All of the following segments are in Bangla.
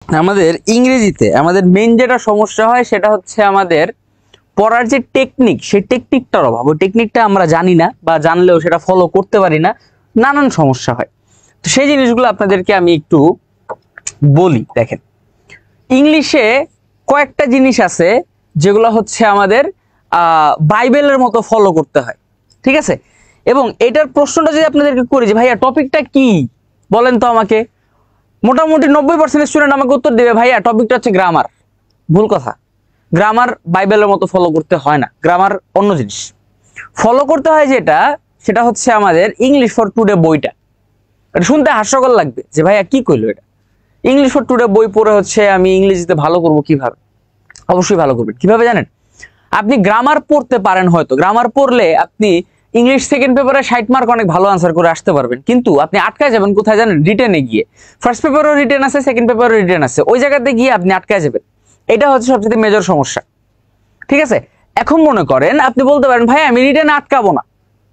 আমাদের ইংরেজিতে আমাদের মেইন যেটা সমস্যা হয় সেটা হচ্ছে আমাদের পড়ার যে টেকনিক, সেই টেকনিকটার অভাব। ওই টেকনিকটা আমরা জানি না, বা জানলেও সেটা ফলো করতে পারি না, নানান সমস্যা হয়। তো সেই জিনিসগুলো আপনাদেরকে আমি একটু বলি। দেখেন, ইংলিশে কয়েকটা জিনিস আছে যেগুলো হচ্ছে আমাদের বাইবেলের মতো ফলো করতে হয়, ঠিক আছে? এবং এটার প্রশ্নটা যদি আপনাদেরকে করি যে ভাইয়া টপিকটা কি বলেন তো আমাকে, মোটামুটি 90% স্টুডেন্ট আমাকে উত্তর দেবে ভাইয়া টপিকটা হচ্ছে গ্রামার। ভুল কথা। গ্রামার বাইবেলের মতো ফলো করতে হয় না, গ্রামার অন্য জিনিস। ফলো করতে হয় যেটা, সেটা হচ্ছে আমাদের ইংলিশ ফর টুডে বইটা। এটা শুনতে হাস্যকর লাগবে যে ভাইয়া কি কইলো এটা। ইংলিশ ফর টুডে বই পড়ে হচ্ছে আমি ইংরেজিতে ভালো করব কিভাবে? অবশ্যই ভালো করবেন। কিভাবে জানেন? আপনি গ্রামার পড়তে পারেন, হয়তো গ্রামার পড়লে আপনি ইংলিশ সেকেন্ড পেপারে 60 মার্ক অনেক ভালো আনসার করে আসতে পারবেন, কিন্তু আপনি আটকায় যাবেন কোথায় জানেন? রিটেনে গিয়ে। ফার্স্ট পেপারও রিটেন আছে, সেকেন্ড পেপারও রিটেন আছে, ওই জায়গাতে গিয়ে আপনি আটকায় যাবেন। এটা হচ্ছে সবচেয়ে মেজর সমস্যা, ঠিক আছে? এখন মনে করেন আপনি বলতে পারেন ভাই আমি রিটেনে আটকাবো না।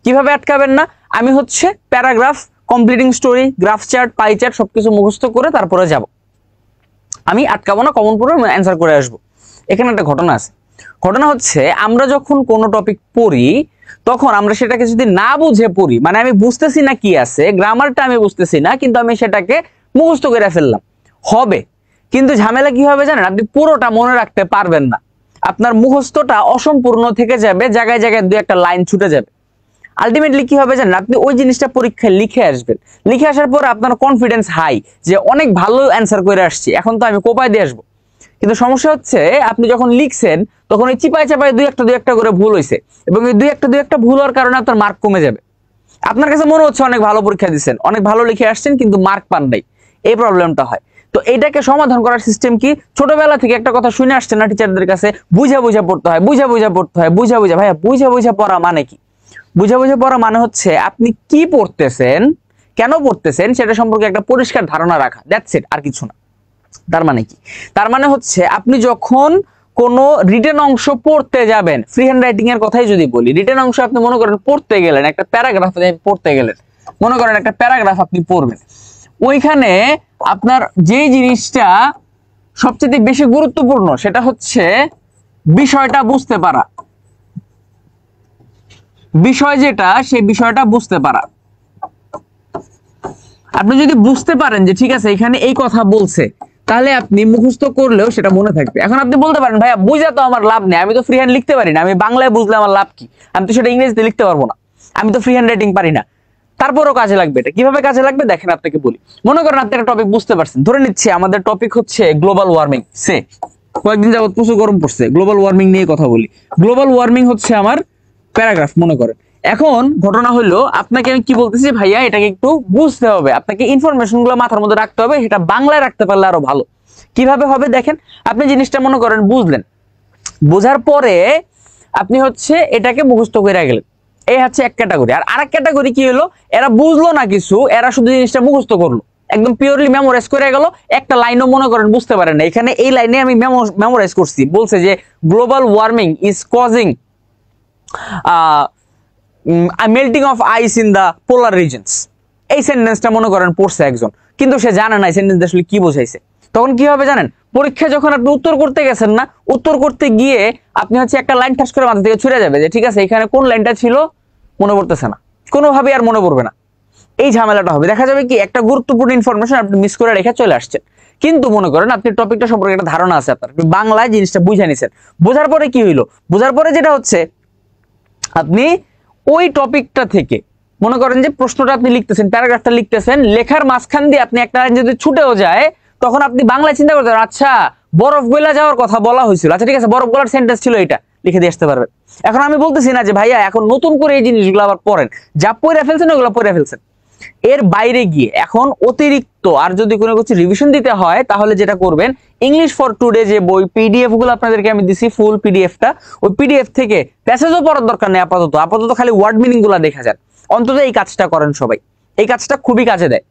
কিভাবে আটকাবেন না? আমি হচ্ছে paragraph, completing story, graph chart, pie chart সবকিছু মুখস্থ করে তারপরে যাব, আমি আটকাবো না, কমন পড়ে অ্যান্সার করে আসবো। এখানে একটা ঘটনা আছে। ঘটনা হচ্ছে আমরা যখন কোনো টপিক পড়ি তখন আমরা সেটাকে যদি না বুঝে পড়ি, মানে আমি বুঝতেছি না কি আছে, গ্রামারটা আমি বুঝতেছি না, কিন্তু আমি সেটাকে মুখস্থ করে ফেললাম, হবে। কিন্তু ঝামেলা কি হবে জানেন? আপনি পুরোটা মনে রাখতে পারবেন না, আপনার মুখস্থটা অসম্পূর্ণ থেকে যাবে, জায়গায় জায়গায় দুই একটা লাইন ছুটে যাবে। আলটিমেটলি কি হবে জানেন? আপনি ওই জিনিসটা পরীক্ষায় লিখে আসবেন, লিখে আসার পর আপনার কনফিডেন্স হাই যে অনেক ভালো অ্যান্সার করে আসছি, এখন তো আমি কোপায় দিয়ে আসবো। কিন্তু সমস্যা হচ্ছে আপনি যখন লিখছেন তখন ওই চিপায় চাপায় দুই একটা করে ভুল হয়েছে, এবং এই দুই একটা ভুল হওয়ার কারণে আপনার মার্ক কমে যাবে। আপনার কাছে মনে হচ্ছে অনেক ভালো পরীক্ষা দিচ্ছেন, অনেক ভালো লিখে আসছেন, কিন্তু মার্ক পান নাই। এই প্রবলেমটা হয়। তো এইটাকে সমাধান করার সিস্টেম কি? ছোটবেলা থেকে একটা কথা শুনে আসছেন না টিচারদের কাছে, বুঝা বুঝা পড়তে হয়, বুঝা বুঝা পড়তে হয়, বুঝা বুঝা। ভাইয়া বুঝা বুঝা পড়া মানে কি? বুঝা বুঝা পড়া মানে হচ্ছে আপনি কি পড়তেছেন, কেন পড়তেছেন সেটা সম্পর্কে একটা পরিষ্কার ধারণা রাখা, দ্যাটস ইট, আর কিছু না। তার মানে কি? তার মানে হচ্ছে আপনি যখন কোনো রিটেন অংশ পড়তে যাবেন, ফ্রি হ্যান্ড রাইটিং এর কথাই যদি বলি, রিটেন অংশ আপনি মনে করেন পড়তে গেলেন, একটা প্যারাগ্রাফ পড়তে গেলেন, মনে করেন একটা প্যারাগ্রাফ আপনি পড়বেন, ওইখানে আপনার যে জিনিসটা সবচেয়ে বেশি গুরুত্বপূর্ণ সেটা হচ্ছে বিষয়টা বুঝতে পারা। বিষয় যেটা, সেই বিষয়টা বুঝতে পারা। আপনি যদি বুঝতে পারেন যে ঠিক আছে এখানে এই কথা বলছে, তাহলে আপনি মুখস্থ করলেও সেটা মনে থাকবে। এখন আপনি বলতে পারেন ভাইয়া বুঝা তো আমার লাভ নেই, আমি তো ফ্রি হ্যান্ড লিখতে পারি না, আমি বাংলায় বুঝলে আমার লাভ কি? আমি তো সেটা ইংরেজিতে লিখতে পারবো না, আমি তো ফ্রি হ্যান্ড রাইটিং পারি না। তারপরও কাজে লাগবে। এটা কিভাবে কাজে লাগবে দেখেন আপনাকে বলি। মনে করেন আপনি একটা টপিক বুঝতে পারছেন, ধরে নিচ্ছি আমাদের টপিক হচ্ছে গ্লোবাল ওয়ার্মিং। কয়েকদিন যাবত প্রচুর গরম পড়ছে, গ্লোবাল ওয়ার্মিং নিয়ে কথা বলি। গ্লোবাল ওয়ার্মিং হচ্ছে আমার প্যারাগ্রাফ মনে করেন। এখন ঘটনা হলো আপনাকে আমি কি বলতেছি, ভাইয়া এটাকে একটু বুঝতে হবে, আপনাকে ইনফরমেশন গুলো মাথার মধ্যে রাখতে হবে, সেটা বাংলায় রাখতে পারলে আরো ভালো। কিভাবে হবে দেখেন, আপনি জিনিসটা মনে করেন বুঝলেন, বোঝার পরে আপনি হচ্ছে এটাকে মুখস্থ করে গেলেন, এই হচ্ছে এক ক্যাটাগরি। আর আরেক ক্যাটাগরি কি হলো, এরা বুঝলো না কিছু, এরা শুধু জিনিসটা মুখস্থ করলো, একদম পিওরলি মেমোরাইজ করে গেল, একটা লাইনও মনে করেন বুঝতে পারেন না। এখানে এই লাইনে আমি মেমোরাইজ করছি, বলছে যে global warming is causing melting of ice in the polar regions. এই সেন্টেন্সটা মনে করেন পড়ছে একজন, কিন্তু সে জানে না এই সেন্টেন্স আসলে কি বোঝাইছে। তখন কি হবে জানেন? পরীক্ষা যখন আপনি উত্তর করতে গেছেন না, উত্তর করতে গিয়ে আপনি হচ্ছে একটা লাইন ঠাস করে মাথা থেকে ছুড়ে যাবে যে ঠিক আছে এখানে কোন লাইনটা ছিল মনে পড়তেছে না, কোনোভাবে আর মনে পড়বে না। এই ঝামেলাটা হবে। দেখা যাবে কি একটা গুরুত্বপূর্ণ ইনফরমেশন আপনি মিস করে রেখে চলে আসছেন, কিন্তু মনে করেন আপনি টপিকটা সম্পর্কে একটা ধারণা আছে আপনার, বাংলায় জিনিসটা বুঝে নিছেন। বোঝার পরে কি হইলো? বোঝার পরে যেটা হচ্ছে, আপনি ওই টপিকটা থেকে মনে করেন যে প্রশ্নটা আপনি লিখতেছেন, প্যারাগ্রাফটা লিখতেছেন, লেখার মাঝখান দিয়ে আপনি একটা লাইন যদি ছুটেও যায়, তখন আপনি বাংলায় চিন্তা করতে পারেন আচ্ছা বরফ গলা যাওয়ার কথা বলা হয়েছিল, আচ্ছা ঠিক আছে বরফ গলার সেন্টেন্স ছিল এটা, লিখে দিয়ে আসতে পারবেন। এখন আমি বলতেছি না যে ভাইয়া এখন নতুন করে এই জিনিসগুলো আবার পড়েন, যা পড়ে ফেলছেন ওগুলো পড়ে ফেলছেন। এর বাইরে গিয়ে এখন অতিরিক্ত আর যদি কোনো কিছু রিভিশন দিতে হয়, তাহলে যেটা করবেন, ইংলিশ ফর টুডে যে বই পিডিএফ গুলো আপনাদেরকে আমি দিছি, ফুল পিডিএফটা, ওই পিডিএফ থেকে প্যাসেজও পড়ার দরকার নেই। আপাতত খালি ওয়ার্ড মিনিং গুলা দেখা যান, অন্তত এই কাজটা করেন সবাই। এই কাজটা খুবই কাজে দেয়।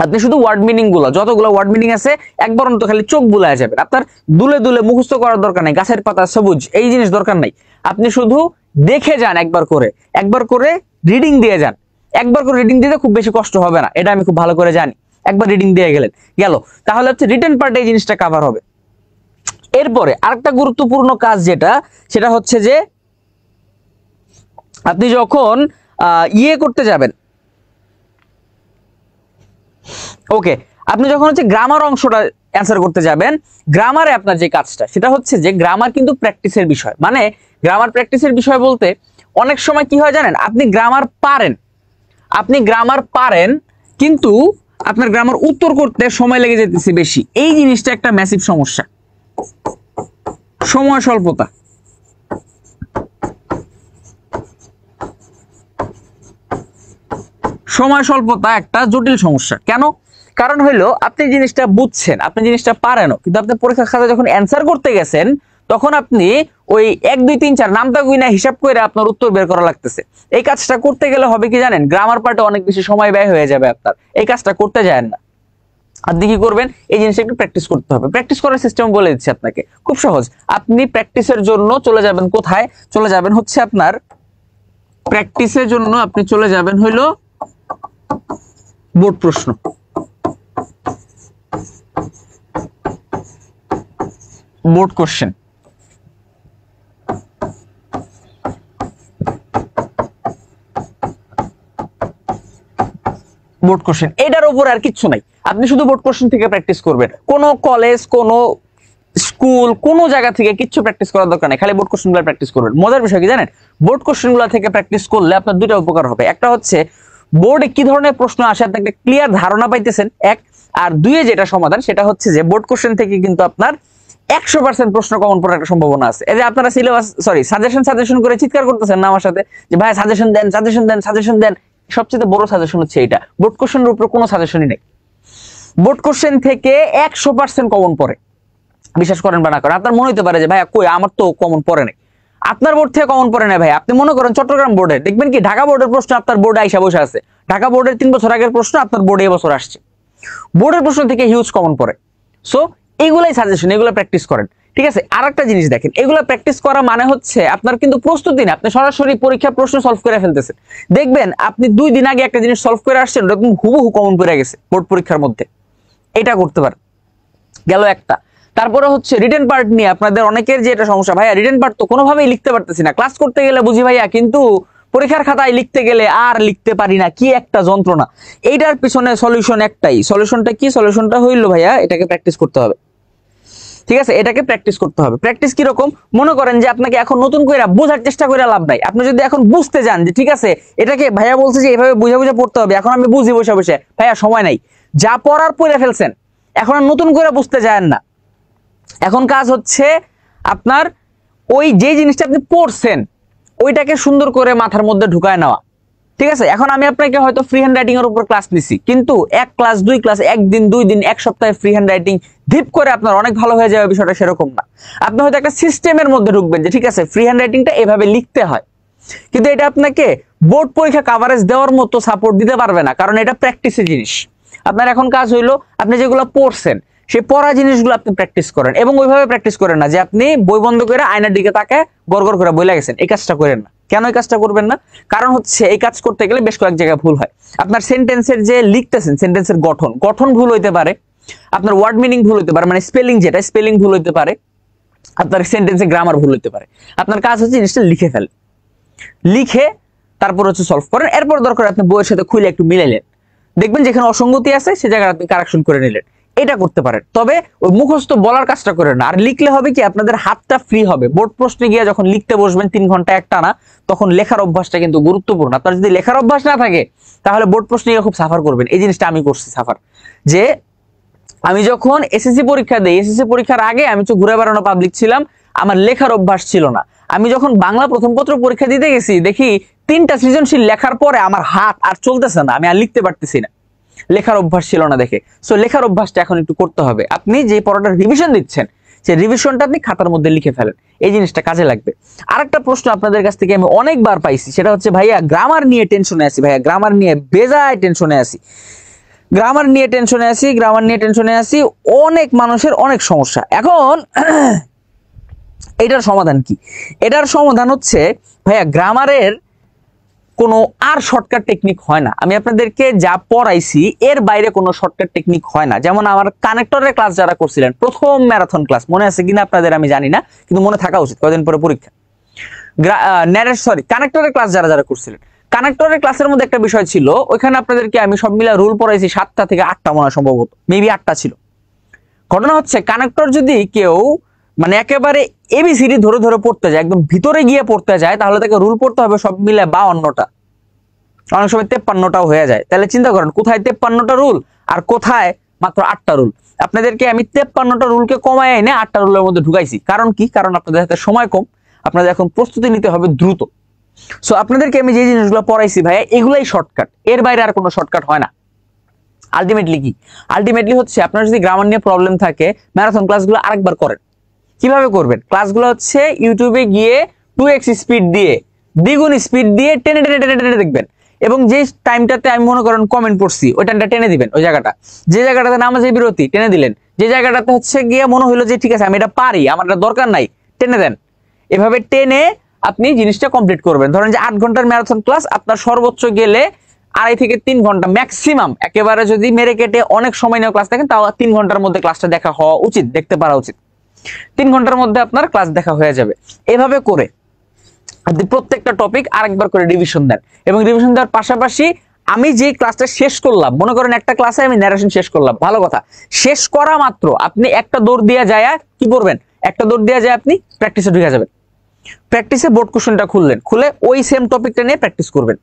আপনি শুধু ওয়ার্ড মিনিং গুলো, যতগুলো ওয়ার্ড মিনিং আছে একবার অন্তত খালি চোখ বুলায় যাবেন। আপনার দুলে দুলে মুখস্থ করার দরকার নাই, গাছের পাতা সবুজ এই জিনিস দরকার নাই। আপনি শুধু দেখে যান, একবার করে রিডিং দিয়ে যান। একবার করে রিডিং দিতে খুব বেশি কষ্ট হবে না, এটা আমি খুব ভালো করে জানি। একবার রিডিং দিয়ে গেলেন, গেল। তাহলে হচ্ছে রিটেন পার্টে এই জিনিসটা কভার হবে। এরপরে আরেকটা গুরুত্বপূর্ণ কাজ যেটা, সেটা হচ্ছে যে আপনি যখন করতে যাবেন, ওকে, আপনি যখন হচ্ছে গ্রামার অংশটা অ্যান্সার করতে যাবেন, গ্রামারে আপনার যে কাজটা সেটা হচ্ছে যে গ্রামার কিন্তু প্র্যাকটিসের বিষয়। মানে গ্রামার প্র্যাকটিসের বিষয় বলতে অনেক সময় কি হয় জানেন, আপনি গ্রামার পারেন কিন্তু আপনার গ্রামার উত্তর করতে সময় লেগে যেতেছে বেশি। এই জিনিসটা একটা ম্যাসিভ সমস্যা, সময় স্বল্পতা। সময় স্বল্পতা একটা জটিল সমস্যা। কেন? কারণ হইলো আপনি জিনিসটা বুঝছেন, আপনি জিনিসটা পারেনও, কিন্তু আপনি পরীক্ষার খাতায় যখন অ্যান্সার করতে গেছেন তখন আপনি ওই 1 2 3 4 নামটা গুইনা হিসাব করে আপনার উত্তর বের করা লাগতেছে। এই কাজটা করতে গেলে হবে কি জানেন, গ্রামার পার্টে অনেক বেশি সময় ব্যয় হয়ে যাবে আপনার। এই কাজটা করতে যায়েন না। আপনি কি করবেন, এই জিনিসটা একটু প্র্যাকটিস করতে হবে। প্র্যাকটিস করার সিস্টেম বলে দিচ্ছি আপনাকে, খুব সহজ। আপনি প্র্যাকটিসের জন্য চলে যাবেন কোথায়, চলে যাবেন হচ্ছে আপনার প্র্যাকটিসের জন্য আপনি চলে যাবেন হইলো বোর্ড প্রশ্ন। বোর্ড কোশ্চেন, বোর্ড কোশ্চেন, এটার উপর আর কিচ্ছু নাই। আপনি শুধু বোর্ড কোশ্চেন থেকে প্র্যাকটিস করবেন। কোনো কলেজ, কোনো স্কুল, কোনো জায়গা থেকে কিচ্ছু প্র্যাকটিস করার দরকার নেই, খালি বোর্ড কোশ্চেনগুলো প্র্যাকটিস করবেন। মজার বিষয় কি জানেন, বোর্ড কোশ্চেনগুলো থেকে প্র্যাকটিস করলে আপনার দুইটা উপকার হবে। একটা হচ্ছে বোর্ডে কি ধরনের প্রশ্ন আসে আপনি একটা ক্লিয়ার ধারণা পাইতেছেন, এক। আর দুইয়ে যেটা সমাধান সেটা হচ্ছে যে বোর্ড কোশ্চেন থেকে কিন্তু আপনার 100% প্রশ্ন কমন পড়ার একটা সম্ভাবনা আছে। এই যে আপনারা সিলেবাস সাজেশন করে চিৎকার করতেছেন না আমার সাথে যে ভাই সাজেশন দেন, সাজেশন দেন, সাজেশন দেন। সবচেয়ে বড় সাজেশন হচ্ছে এইটা, বোর্ড কোশ্চেনের উপর কোনো সাজেশনই নেই। বোর্ড কোশ্চেন থেকে 100% কমন পড়ে, বিশ্বাস করেন বা না করেন। আপনার মনে হতে পারে যে ভাই কই আমার তো কমন পড়ে নাই, আপনার বোর্ড থেকে কমন পড়ে নাই ভাই। আপনি মনে করেন চট্টগ্রাম বোর্ডে দেখবেন কি ঢাকা বোর্ডের প্রশ্ন আপনার বোর্ডে আইসা বসে আছে, ঢাকা বোর্ডের 3 বছর আগের প্রশ্ন আপনার বোর্ডে এবছর আসছে। বোর্ডের প্রশ্ন থেকে হিউজ কমন পড়ে। সো এগুলাই সাজেশন, এগুলো প্র্যাকটিস করেন, ঠিক আছে। আর একটা জিনিস দেখেন, এগুলো প্র্যাকটিস করা মানে হচ্ছে আপনার কিন্তু প্রস্তুতি না, আপনি সরাসরি পরীক্ষা প্রশ্ন সলভ করে ফেলতেছেন। দেখবেন আপনি 2 দিন আগে একটা জিনিস সলভ করে আসছেন, এরকম হুবহু কমন পড়ে গেছে বোর্ড পরীক্ষার মধ্যে। এটা করতে পারেন, গেল একটা। তারপরে হচ্ছে রিটেন পার্ট নিয়ে আপনাদের অনেকের যে এটা সমস্যা, ভাইয়া রিটেন পার্ট তো কোনোভাবেই লিখতে পারতেছি না, ক্লাস করতে গেলে বুঝি ভাইয়া, কিন্তু পরীক্ষার খাতায় লিখতে গেলে আর লিখতে পারি না, কি একটা যন্ত্রণা। এইটার পিছনে সলিউশন একটাই। সলিউশনটা কি? সলিউশনটা হইলো ভাইয়া এটাকে প্র্যাকটিস করতে হবে, ঠিক আছে। এটাকে প্র্যাকটিস করতে হবে। প্র্যাকটিস কি রকম? মনে করেন যে আপনাকে এখন নতুন করে বোঝার চেষ্টা করে লাভ নাই। আপনি যদি এখন বুঝতে যান যে ঠিক আছে এটাকে ভাইয়া বলছে যে এভাবে বুঝা বুঝা পড়তে হবে, এখন আমি বুঝি বসে বসে, ভাইয়া সময় নাই, যা পড়ার পড়ে ফেলছেন, এখন আর নতুন করে বুঝতে যান না। এখন কাজ হচ্ছে আপনার ওই যে জিনিসটা আপনি পড়ছেন ওইটাকে সুন্দর করে মাথার মধ্যে ঢুকায় নেওয়া, ঠিক আছে। এখন আমি আপনাকে হয়তো ফ্রি হ্যান্ড রাইটিং এর উপর ক্লাস নিছি, কিন্তু 1 ক্লাস 2 ক্লাস, 1 দিন 2 দিন 1 সপ্তাহে ফ্রি হ্যান্ড রাইটিং ডিপ করে আপনার অনেক ভালো হয়ে যাবে, বিষয়টা সেরকম না। আপনি হয়তো একটা সিস্টেমের মধ্যে ঢুকবেন যে ঠিক আছে ফ্রি হ্যান্ড রাইটিংটা এভাবে লিখতে হয়, কিন্তু এটা আপনাকে বোর্ড পরীক্ষা কভারেজ দেওয়ার মতো সাপোর্ট দিতে পারবে না, কারণ এটা প্র্যাকটিসের জিনিস। আপনার এখন কাজ হইলো আপনি যেগুলো পড়ছেন সেই পড়া জিনিসগুলো আপনি প্র্যাকটিস করেন, এবং ওইভাবে প্র্যাকটিস করেন না যে আপনি বই বন্ধ করে আয়নার দিকে তাকায় গড়গড় করে বই লাগেছেন। এই কাজটা করেন না। কেন এই কাজটা করবেন না? কারণ হচ্ছে এই কাজ করতে গেলে বেশ কয়েক জায়গায় ভুল হয়। আপনার সেন্টেন্সের যে লিখতেছেন, সেন্টেন্সের গঠন ভুল হইতে পারে, আপনার ওয়ার্ড মিনিং ভুল হইতে পারে, মানে স্পেলিং, যেটা স্পেলিং ভুল হইতে পারে, আপনার সেন্টেন্সে গ্রামার ভুল হইতে পারে। আপনার কাজ হচ্ছে জিনিসটা লিখে ফেলেন, লিখে তারপর হচ্ছে সলভ করেন। এরপর দরকার আপনি বইয়ের সাথে খুলে একটু মিলাইলেন, দেখবেন যেখানে অসঙ্গতি আছে সে জায়গায় আপনি কারেকশন করে নিলেন। এটা করতে পারেন, তবে ওই মুখস্থ বলার কাজটা করেন না। আর লিখলে হবে কি আপনাদের হাতটা ফ্রি হবে। বোর্ড প্রশ্নে গিয়ে যখন লিখতে বসবেন 3 ঘন্টা একটানা, তখন লেখার অভ্যাসটা কিন্তু গুরুত্বপূর্ণ। আপনার যদি লেখার অভ্যাস না থাকে তাহলে বোর্ড প্রশ্নে গিয়ে খুব সাফার করবেন। এই জিনিসটা আমি করছি সাফার, যে আমি যখন এসএসসি পরীক্ষা দেই, এসএসসি পরীক্ষার আগে আমি তো ঘুরে বেড়ানো পাবলিক ছিলাম, আমার লেখার অভ্যাস ছিল না। আমি যখন বাংলা প্রথম পত্র পরীক্ষা দিতে গেছি, দেখি 3টা সৃজনশীল লেখার পরে আমার হাত আর চলতেছে না, আমি আর লিখতে পারতেছি না, লেখার অভ্যাস ছিল না দেখে। সো লেখার অভ্যাসটা এখন একটু করতে হবে। আপনি যে পড়াটার রিভিশন দিচ্ছেন সেই রিভিশনটা আপনি খাতার মধ্যে লিখে ফেলেন, এই জিনিসটা কাজে লাগবে। আরেকটা প্রশ্ন আপনাদের কাছ থেকে আমি অনেকবার পাইছি, সেটা হচ্ছে ভাইয়া গ্রামার নিয়ে টেনশনে আছি, ভাইয়া গ্রামার নিয়ে বেজায় টেনশনে আছি, গ্রামার নিয়ে টেনশনে আছি, গ্রামার নিয়ে টেনশনে আছি। অনেক মানুষের অনেক সমস্যা। এখন এটার সমাধান কি? এটার সমাধান হচ্ছে ভাইয়া গ্রামারের কোনো আর শর্টকাট টেকনিক হয় না। আমি আপনাদেরকে যা পড়াইছি এর বাইরে কোনো শর্টকাট টেকনিক হয় না। যেমন আমার কানেক্টরের ক্লাস যারা করছিলেন, প্রথম ম্যারাথন ক্লাস মনে আছে কিনা আপনাদের আমি জানি না, কিন্তু মনে থাকা উচিত, কদিন পরে পরীক্ষা। কানেক্টরের ক্লাস যারা যারা করছিলেন, কানেক্টরের ক্লাসের মধ্যে একটা বিষয় ছিল, ওইখানে আপনাদেরকে আমি সব মিলা রুল পড়াইছি 7টা থেকে 8টা মনে সম্ভবত, মেবি 8টা ছিল। ঘটনা হচ্ছে কানেক্টর যদি কেউ মানে একেবারে এবিসিডি ধরে ধরে পড়তে যায়, একদম ভিতরে গিয়ে পড়তে যায়, তাহলে তাকে রুল পড়তে হবে সব মিলে 52টা, অনেক সময় 53টাও হয়ে যায়। তাহলে চিন্তা করেন কোথায় 53টা রুল আর কোথায় মাত্র 8টা রুল। আপনাদেরকে আমি 53টা রুলকে কমায় এনে 8টা রুলের মধ্যে ঢুকাইছি। কারণ কি? কারণ আপনাদের হাতে সময় কম, আপনাদের এখন প্রস্তুতি নিতে হবে দ্রুত। সো আপনাদেরকে আমি যে জিনিসগুলো পড়াইছি ভাইয়া, এগুলাই শর্টকাট, এর বাইরে আর কোনো শর্টকাট হয় না। আলটিমেটলি কি? আলটিমেটলি হচ্ছে আপনার যদি গ্রামার নিয়ে প্রবলেম থাকে, ম্যারাথন ক্লাসগুলো আরেকবার করেন। কিভাবে করবেন? ক্লাসগুলো হচ্ছে ইউটিউবে গিয়ে 2x স্পিড দিয়ে, দ্বিগুণ স্পিড দিয়ে টেনে টেনে টেনে টেনে দেখবেন, এবং যে টাইমটাতে আমি মনে করেন কমেন্ট পড়ছি ওই টাইমটা টেনে দিবেন। ওই জায়গাটা, যে জায়গাটাতে নামাজের বিরতি টেনে দিলেন, যে জায়গাটাতে হচ্ছে গিয়ে মনে হলো যে ঠিক আছে আমি এটা পারি, আমার এটা দরকার নাই, টেনে দেন। এভাবে টেনে আপনি জিনিসটা কমপ্লিট করবেন। ধরেন যে 8 ঘন্টার ম্যারাথন ক্লাস, আপনার সর্বোচ্চ গেলে 2.5 থেকে 3 ঘন্টা ম্যাক্সিমাম, একেবারে যদি মেরে কেটে অনেক সময় নিয়ে ক্লাস দেখেন তাও 3 ঘন্টার মধ্যে ক্লাসটা দেখা হওয়া উচিত, দেখতে পারা উচিত। 3 ঘন্টার মধ্যে আপনার ক্লাস দেখা হয়ে যাবে। এভাবে করে আপনি প্রত্যেকটা টপিক আরেকবার করে রিভিশন দেন, এবং রিভিশন দেওয়ার পাশাপাশি আমি যে ক্লাসটা শেষ করলাম, মনে করেন একটা ক্লাসে আমি ন্যারেশন শেষ করলাম, ভালো কথা, শেষ করা মাত্র আপনি একটা দৌড় দিয়ে যায় কি করবেন? একটা দৌড় দিয়ে যায় আপনি প্র্যাকটিসে ঢুকে যাবেন। প্র্যাকটিসে বোর্ড কোশ্চেনটা খুলে ওই সেম টপিকটা নিয়ে প্র্যাকটিস করবেন।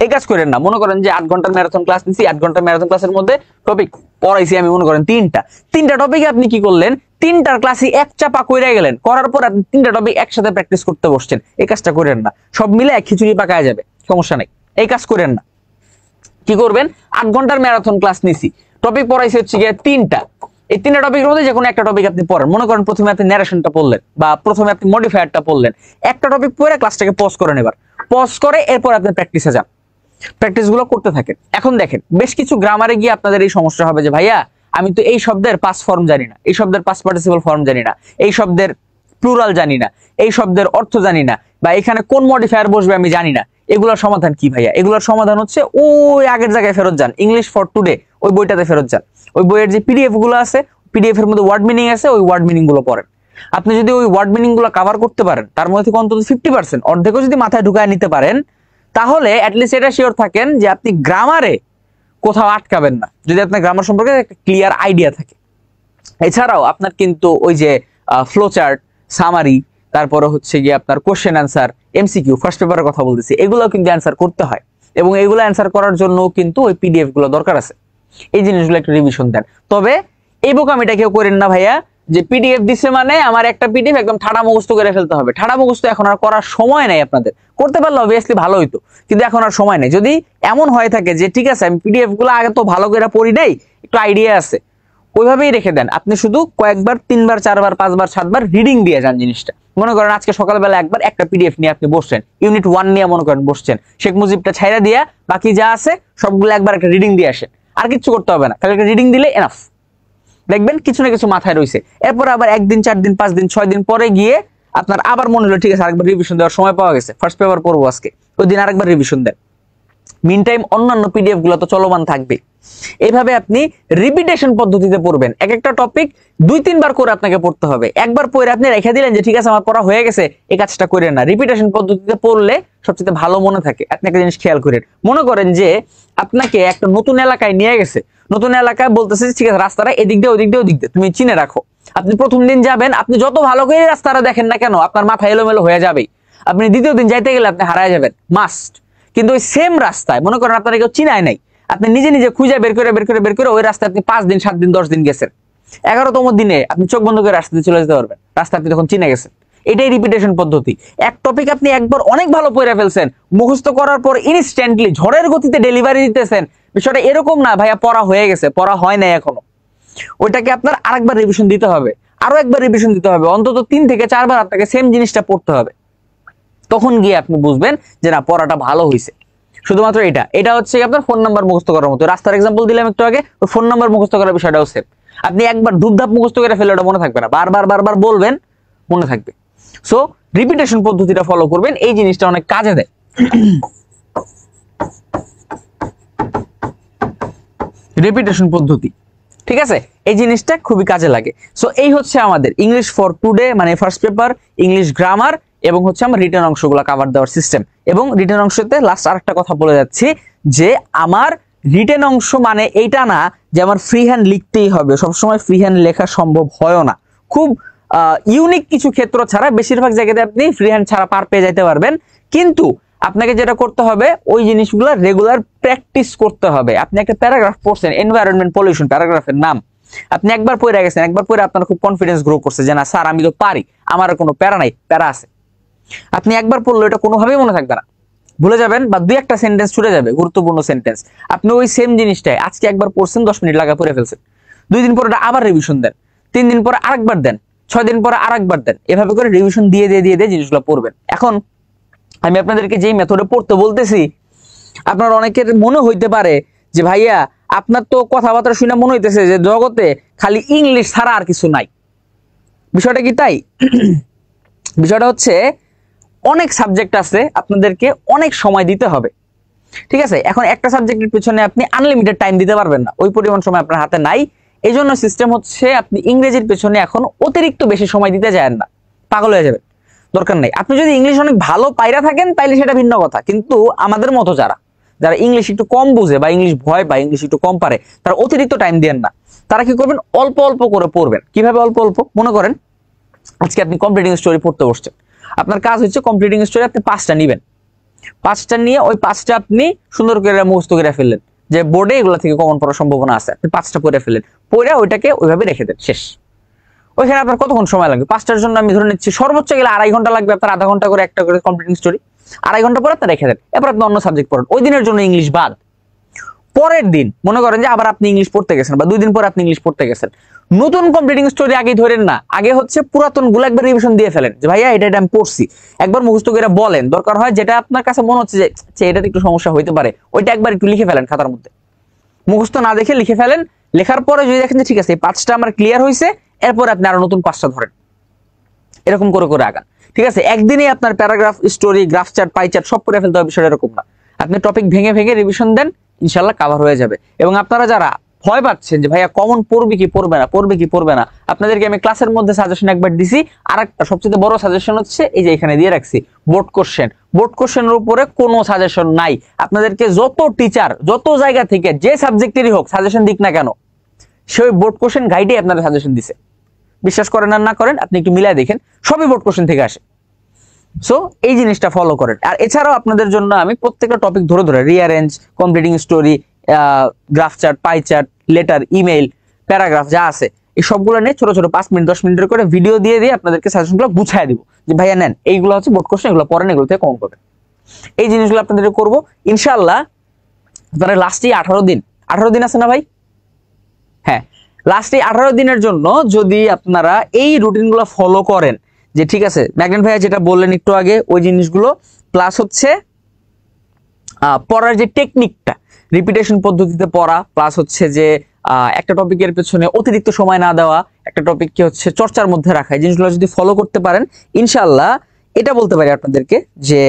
এই কাজ করেন না। মনে করেন যে 8 ঘন্টার ম্যারাথন ক্লাস নিছি, 8 ঘন্টার ম্যারাথন ক্লাসের মধ্যে টপিক পড়াইছি আমি মনে করেন 3টা টপিকে আপনি কি করলেন? 3টার ক্লাসে এক চাপা কইরা গেলেন, করার পর আপনি 3টা টপিক একসাথে প্র্যাকটিস করতে বসছেন। এই কাজটা করেন না, সব মিলে এক খিচুড়ি পাকায় যাবে, সমস্যা নাই, এই কাজ করেন না। কি করবেন? 8 ঘন্টার ম্যারাথন ক্লাস নিছি, টপিক পড়াইছি হচ্ছে গিয়ে 3টা, এই 3টা টপিকের মধ্যে যে কোনো একটা টপিক আপনি পড়েন। মনে করেন প্রথমে আপনি ন্যারেশনটা পড়লেন বা প্রথমে আপনি মডিফায়ারটা পড়লেন, একটা টপিক পড়ে ক্লাসটাকে পজ করেন, এবার পজ করে এরপর আপনি প্র্যাকটিসে যান, প্র্যাকটিস গুলো করতে থাকেন। এখন দেখেন বেশ কিছু গ্রামারে গিয়ে আপনাদের এই সমস্যা হবে যে ভাইয়া আমি তো এই শব্দের পাস্ট ফর্ম জানি না, এই শব্দের পাস্ট পার্টিসিপল ফর্ম জানি না, এই শব্দের প্লুরাল জানি না, এই শব্দের অর্থ জানি না, বা এখানে কোন মডিফায়ার বসবে আমি জানি না। এগুলোর সমাধান কি ভাইয়া? এগুলোর সমাধান হচ্ছে ওই আগের জায়গায় ফেরত যান, ইংলিশ ফর টুডে ওই বইটাতে ফেরত যান। ওই বইয়ের যে পিডিএফ গুলো আছে, পিডিএফ এর মধ্যে ওয়ার্ড মিনিং আছে, ওই ওয়ার্ড মিনিং গুলো পড়েন। আপনি যদি ওই ওয়ার্ড মিনিং গুলো কভার করতে পারেন, তার মধ্যে থেকে অন্তত 50% অর্ধেকও যদি মাথায় ঢুকায় নিতে পারেন, তাহলে অ্যাটলিস্ট এটা শিওর থাকেন যে আপনি গ্রামারে কোথাও আটকাবেন না, যদি আপনার গ্রামার সম্পর্কে একটা ক্লিয়ার আইডিয়া থাকে। এছাড়াও আপনার কিন্তু ওই যে ফ্লো চার্ট, সামারি, তারপরে হচ্ছে গিয়ে আপনার কোশ্চেন অ্যান্সার, এমসিকিউ, ফার্স্ট পেপারের কথা বলতেছি, এগুলো কিন্তু অ্যান্সার করতে হয়, এবং এগুলো অ্যান্সার করার জন্য কিন্তু ওই পিডিএফ গুলো দরকার আছে। এই জিনিসগুলো একটু রিভিশন দেন। তবে এই বোকামিটা কেউ করেন না ভাইয়া, যে পিডিএফ দিছে মানে আমার একটা পিডিএফ একদম ঠাড়া মুখস্থ করে ফেলতে হবে। ঠাড়া মুখস্থ এখন আর করার সময় নাই আপনাদের, করতে পারলে অবভিয়াসলি ভালো হইতো, কিন্তু এখন আর সময় নেই। যদি এমন হয়ে থাকে যে ঠিক আছে আমি পিডিএফ গুলো আগে তো ভালো করে পড়ি নাই, একটু আইডিয়া আছে, ওইভাবেই রেখে দেন। আপনি শুধু কয়েকবার 3বার 4বার 5বার 7বার রিডিং দিয়ে যান জিনিসটা। মনে করেন আজকে সকালবেলা একবার একটা পিডিএফ নিয়ে আপনি বসছেন, ইউনিট 1 নিয়ে মনে করেন বসছেন, শেখ মুজিবটা ছাইরা দিয়া বাকি যা আছে সবগুলো একবার একটা রিডিং দিয়ে আসেন, আর কিছু করতে হবে না, খালি একটা রিডিং দিলে এনাফ। দেখবেন কিছু না কিছু মাথায় রয়েছে। এরপর আবার 1 দিন 4 দিন 5 দিন 6 দিন পরে গিয়ে আপনার আবার মনে হলো ঠিক আছে আরেকবার রিভিশন দেওয়ার সময় পাওয়া গেছে, ফার্স্ট পেপার পড়বো আজকে, ওই দিন আরেকবার রিভিশন দেন। মিন টাইম অন্যান্য পিডিএফ গুলো তো চলমান থাকবে। এইভাবে আপনি রিপিটেশন পদ্ধতিতে পড়বেন। এক একটা টপিক 2-3 বার করে আপনাকে পড়তে হবে। একবার পড়ে আপনি রেখে দিলেন যে ঠিক আছে আমার পড়া হয়ে গেছে, এই কাজটা করেন না। রিপিটেশন পদ্ধতিতে পড়লে সবচেয়ে ভালো মনে থাকে। আপনি একটা জিনিস খেয়াল করেন, মনে করেন যে আপনাকে একটা নতুন এলাকায় নিয়ে গেছে, নতুন এলাকায় বলতেছে ঠিক আছে রাস্তাটা এদিক দিয়ে ওদিক দিয়ে ওদিক দিয়ে তুমি চিনে রাখো। আপনি প্রথম দিন যাবেন, আপনি যত ভালো করে রাস্তাটা দেখেন না কেন আপনার মাথা এলোমেলো হয়ে যাবেই। আপনি দ্বিতীয় দিন যাইতে গেলে আপনি হারায় যাবেন মাস্ট। কিন্তু ওই সেম রাস্তায় মনে করেন আপনারা কেউ চিনায় নাই, আপনি নিজে নিজে খুঁজে বের করে ওই রাস্তায় আপনি 5 দিন 7 দিন 10 দিন গেছেন, 11তম দিনে আপনি চোখ বন্ধ করে রাস্তাতে চলে যেতে পারবেন, রাস্তা আপনি তখন চিনে গেছেন। এটাই রিপিটেশন পদ্ধতি। এক টপিক আপনি একবার অনেক ভালো পড়ে ফেলছেন, মুখস্থ করার পর ইনস্ট্যান্টলি ঝড়ের গতিতে ডেলিভারি দিতেছেন। বিষয়টা এরকম না ভাইয়া পড়া হয়ে গেছে, পড়া হয় নাই এখনো, ওইটাকে আপনার আরেকবার রিভিশন দিতে হবে, আরো একবার রিভিশন দিতে হবে, অন্তত 3 থেকে 4 বার আপনাকে সেম জিনিসটা পড়তে হবে। তখন গিয়ে আপনি বুঝবেন যে না পড়াটা ভালো হয়েছে। শুধুমাত্র এটা হচ্ছে আপনার ফোন নাম্বার মুখস্থ করার মতো। রাস্তার এক্সাম্পল দিলাম একটু আগে, ওই ফোন নাম্বার মুখস্থ করার বিষয়টাও সেম। আপনি একবার ধূপধাপ মুখস্থ করে ফেলে ওটা মনে থাকবে না, বারবার বলবেন মনে থাকবে। সো রিপিটেশন পদ্ধতিটা ফলো করবেন, এই জিনিসটা অনেক কাজে দেয়। রেপিটেশন পদ্ধতি, ঠিক আছে, এই জিনিসটা খুবই কাজে লাগে। সো এই হচ্ছে আমাদের ইংলিশ ফর টুডে, মানে ফার্স্ট পেপার ইংলিশ গ্রামার, এবং হচ্ছে আমার রিটেন অংশগুলো কভার দেওয়ার সিস্টেম। এবং রিটেন অংশতে লাস্ট আরেকটা কথা বলে যাচ্ছি, যে আমার রিটেন অংশ মানে এইটা না যে আমার ফ্রি হ্যান্ড লিখতেই হবে, সবসময় ফ্রি হ্যান্ড লেখা সম্ভব হয় না। খুব ইউনিক কিছু ক্ষেত্র ছাড়া বেশিরভাগ জায়গাতে আপনি ফ্রি হ্যান্ড ছাড়া পার পেয়ে যেতে পারবেন। কিন্তু আপনাকে যেটা করতে হবে, ওই জিনিসগুলো রেগুলার প্র্যাকটিস করতে হবে। আপনি একটা প্যারাগ্রাফ পড়ছেন, এনভায়রনমেন্ট পলিউশন প্যারাগ্রাফের নাম, আপনি একবার পড়ে গেছেন, একবার পড়ে আপনার খুব কনফিডেন্স গ্রো করছে যে না স্যার আমি তো পারি, আমার কোনো প্যারা নাই, প্যারা আছে। আপনি একবার পড়লে এটা কোনোভাবেই মনে থাকবে না, ভুলে যাবেন, বা দুই একটা সেন্টেন্স ছুটে যাবে, গুরুত্বপূর্ণ সেন্টেন্স। আপনি ওই সেম জিনিসটাই আজকে একবার পড়ছেন, 10 মিনিট লাগা পড়ে ফেলছেন, 2 দিন পরে এটা আবার রিভিশন দেন, 3 দিন পরে আরেকবার দেন, 6 দিন পরে আরেকবার দেন, এভাবে করে রিভিশন দিয়ে দিয়ে দিয়ে দিয়ে জিনিসগুলো পড়বেন। এখন আমি আপনাদেরকে যেই মেথডে পড়তে বলতেছি, আপনার অনেকের মনে হইতে পারে যে ভাইয়া আপনার তো কথাবার্তা শুনে মনে হইতেছে যে জগতে খালি ইংলিশ ছাড়া আর কিছু নাই। বিষয়টা কি তাই? বিষয়টা হচ্ছে অনেক সাবজেক্ট আছে, আপনাদেরকে অনেক সময় দিতে হবে, ঠিক আছে। এখন একটা সাবজেক্টের পিছনে আপনি আনলিমিটেড টাইম দিতে পারবেন না, ওই পরিমাণ সময় আপনার হাতে নাই। এই জন্য সিস্টেম হচ্ছে আপনি ইংরেজির পেছনে এখন অতিরিক্ত বেশি সময় দিতে যান না, পাগল হয়ে যাবেন, দরকার নেই। আপনি যদি ইংলিশ অনেক ভালো পাইরা থাকেন তাইলে সেটা ভিন্ন কথা, কিন্তু আমাদের মতো যারা যারা ইংলিশ একটু কম বুঝে বা ইংলিশ ভয় বা ইংলিশ একটু কম পারে, তারা অতিরিক্ত টাইম দেন না। তারা কি করবেন, অল্প অল্প করে পড়বেন। কিভাবে অল্প অল্প? মনে করেন আজকে আপনি কমপ্লিটিং স্টোরি পড়তে বসছেন, আপনার কাজ হচ্ছে কমপ্লিটিং স্টোরি আপনি 5টা নেবেন, 5টা নিয়ে ওই 5টা আপনি সুন্দর করে মুখস্থ করে ফেললেন, যে বোর্ডে এগুলো থেকে কমন পড়ার সম্ভাবনা আছে, আপনি 5টা পড়ে ফেললেন, পড়ে ওইটাকে ওইভাবে রেখে দেন, শেষ। ওইখানে আপনার কতক্ষণ সময় লাগবে? 5টার জন্য আমি ধরে নিচ্ছি সর্বোচ্চ গেলে 2.5 ঘন্টা লাগবে আপনার, আধা ঘন্টা করে একটা করে কমপ্লিটিং স্টোরি, 2.5 ঘন্টা পরে আপনি রেখে দেন। এরপর আপনি অন্য সাবজেক্ট পড়েন, ওই দিনের জন্য ইংলিশ বাদ। পরের দিন মনে করেন যে আবার আপনি ইংলিশ পড়তে গেছেন, বা 2 দিন পরে আপনি ইংলিশ পড়তে গেছেন, নতুন কমপ্লিটিং স্টোরি আগে ধরেন না, আগে হচ্ছে পুরাতন গুলো একবার রিভিশন দিয়ে ফেলেন, যে ভাইয়া এটা আমি পড়ছি, একবার মুখস্থ করে বলেন, দরকার হয় যেটা আপনার কাছে মনে হচ্ছে যে এটাতে একটু সমস্যা হইতে পারে, ওইটা একবার একটু লিখে ফেলেন খাতার মধ্যে, মুখস্থ না দেখে লিখে ফেলেন। লেখার পরে যদি দেখেন যে ঠিক আছে এই 5টা আমার ক্লিয়ার হয়েছে, এরপর আপনি আরো নতুন 5টা ধরেন, এরকম করে করে আগান, ঠিক আছে। একদিনে আপনার paragraph, story, graph chart, pie chart সব পড়ে ফেলতে হবে, বিষয়টা এরকম না। আপনি টপিক ভেঙে ভেঙে রিভিশন দেন, ইনশাল্লাহ কভার হয়ে যাবে। এবং আপনারা যারা ভয় পাচ্ছেন যে ভাইয়া কমন পড়বে কি পড়বে না, পড়বে কি পড়বে না, আপনাদেরকে আমি ক্লাসের মধ্যে সাজেশন একবার দিছি। আর একটা সবচেয়ে বড় সাজেশন হচ্ছে এই যে এখানে দিয়ে রাখছি, বোর্ড কোশ্চেন। বোর্ড কোশ্চেনের উপরে কোনো সাজেশন নাই। আপনাদেরকে যত টিচার যত জায়গা থেকে যে সাবজেক্টেরই হোক সাজেশন দিক না কেন, সেই বোর্ড কোশ্চেন গাইডে আপনাদের সাজেশন দিছে। বিশ্বাস করেন আর না করেন, আপনি একটু মিলাই দেখেন, সবই বোর্ড কোশ্চেন থেকে আসে। সো এই জিনিসটা ফলো করেন। আর এছাড়াও আপনাদের জন্য আমি প্রত্যেকটা টপিক ধরে ধরে rearrange, completing story, graph chart, pie chart, letter, email, paragraph যা আছে এই সবগুলো নিয়ে ছোট ছোট 5 মিনিট 10 মিনিটের করে ভিডিও দিয়ে দিয়ে আপনাদেরকে সাজেশনগুলো গুছিয়ে দিব, যে ভাইয়া নেন এইগুলো হচ্ছে বোর্ড কোশ্চেন, এগুলো পড়েন, এগুলো থেকে কমন পাবেন। এই জিনিসগুলো আপনাদের করবো ইনশাআল্লাহ। আপনারা লাস্টে 18 দিন, 18 দিন আছে না ভাই? হ্যাঁ, লাস্টে 18 দিনের জন্য যদি আপনারা এই রুটিনগুলো ফলো করেন, যে ঠিক আছে ম্যাগনেট ভাইয়া যেটা বললেন একটু আগে ওই জিনিসগুলো, প্লাস হচ্ছে পড়ার যে টেকনিকটা, রিপিটেশন পদ্ধতিতে পড়া, প্লাস হচ্ছে যে একটা টপিকের পেছনে অতিরিক্ত সময় না দেওয়া, একটা টপিককে হচ্ছে চর্চার মধ্যে রাখা, এই জিনিসগুলো যদি ফলো করতে পারেন ইনশাআল্লাহ এটা বলতে পারি আপনাদেরকে যে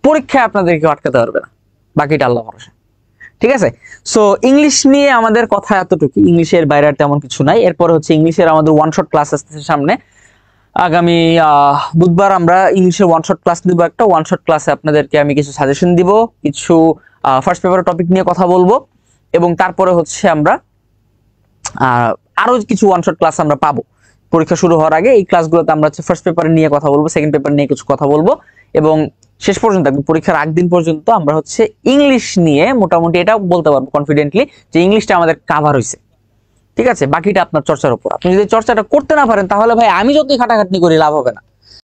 পরীক্ষায় আপনাদেরকে আটকাতে পারবে না, বাকিটা আল্লাহ ভরসা, ঠিক আছে। সো ইংলিশ নিয়ে আমাদের কথা এতটুকু, ইংলিশের বাইরে আর তেমন কিছু নাই। এরপর হচ্ছে ইংলিশের আমাদের ওয়ান শট ক্লাস আসতেছে সামনে, আগামী বুধবার আমরা ইংলিশের ওয়ান শট ক্লাস নিব। একটা ওয়ান শট ক্লাসে আপনাদেরকে আমি কিছু সাজেশন দিব, কিছু ফার্স্ট পেপারের টপিক নিয়ে কথা বলবো, এবং তারপরে হচ্ছে আমরা আরো কিছু ওয়ান শট ক্লাস আমরা পাবো পরীক্ষা শুরু হওয়ার আগে। এই ক্লাসগুলোতে আমরা হচ্ছে ফার্স্ট পেপার নিয়ে কথা বলবো, সেকেন্ড পেপার নিয়ে কিছু কথা বলবো, এবং শেষ পর্যন্ত পরীক্ষার আগ দিন পর্যন্ত আমরা হচ্ছে ইংলিশ নিয়ে মোটামুটি এটা বলতে পারবো কনফিডেন্টলি যে ইংলিশটা আমাদের কাভার হয়েছে, ঠিক আছে। বাকিটা আপনার চর্চার উপর। আপনি যদি চর্চাটা করতে না পারেন তাহলে ভাই আমি যতই খাটাখাটনি করি লাভ হবে না।